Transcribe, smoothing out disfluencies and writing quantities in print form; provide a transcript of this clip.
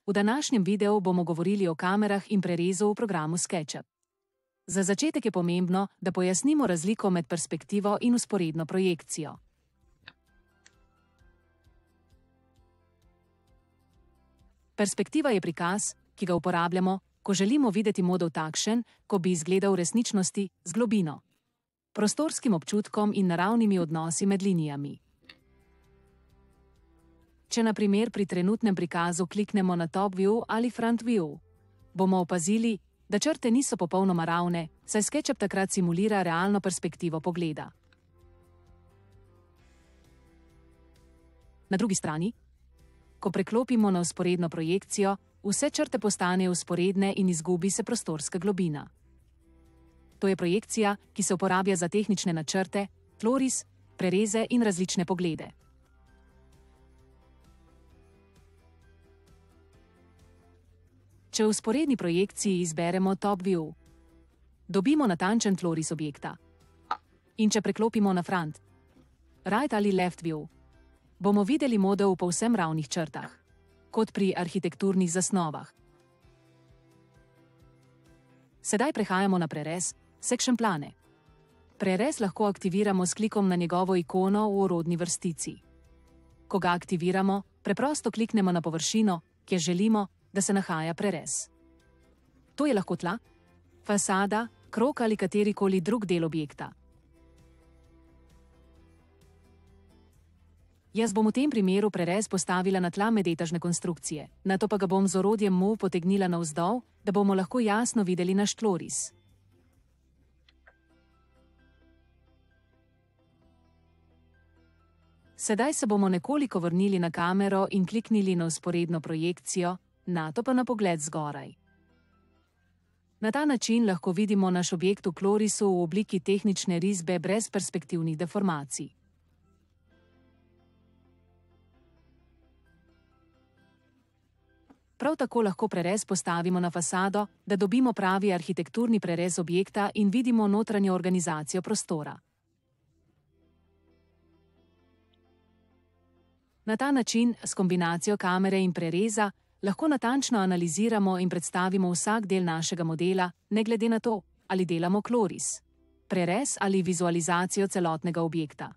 V današnjem videu bomo govorili o kamerah in prerezu v programu SketchUp. Za začetek je pomembno, da pojasnimo razliko med perspektivo in vzporedno projekcijo. Perspektiva je prikaz, ki ga uporabljamo, ko želimo videti model takšen, ko bi izgledal v resničnosti z globino, prostorskim občutkom in naravnimi odnosi med linijami. Če na primer pri trenutnem prikazu kliknemo na Top View ali Front View, bomo opazili, da črte niso popolnoma ravne, saj SketchUp takrat simulira realno perspektivo pogleda. Na drugi strani, ko preklopimo na vzporedno projekcijo, vse črte postanejo vzporedne in izgubi se prostorska globina. To je projekcija, ki se uporablja za tehnične načrte, tloris, prereze in različne poglede. Če v vzporedni projekciji izberemo Top View, dobimo natančen tloris objekta. In če preklopimo na Front, Right ali Left View, bomo videli model v povsem ravnih črtah, kot pri arhitekturnih zasnovah. Sedaj prehajamo na prerez, Section plane. Prerez lahko aktiviramo s klikom na njegovo ikono v orodni vrstici. Ko ga aktiviramo, preprosto kliknemo na površino, kjer želimo, da se nahaja prerez. To je lahko tla, fasada, krog ali katerikoli drug del objekta. Jaz bom v tem primeru prerez postavila na tla medetažne konstrukcije, nato pa ga bom z orodjem Move potegnila navzdol, da bomo lahko jasno videli naš tloris. Sedaj se bomo nekoliko vrnili na kamero in kliknili na vzporedno projekcijo, nato pa na pogled zgoraj. Na ta način lahko vidimo naš objekt v tlorisu v obliki tehnične risbe brez perspektivnih deformacij. Prav tako lahko prerez postavimo na fasado, da dobimo pravi arhitekturni prerez objekta in vidimo notranjo organizacijo prostora. Na ta način, s kombinacijo kamere in prereza, lahko natančno analiziramo in predstavimo vsak del našega modela, ne glede na to, ali delamo tloris, prerez ali vizualizacijo celotnega objekta.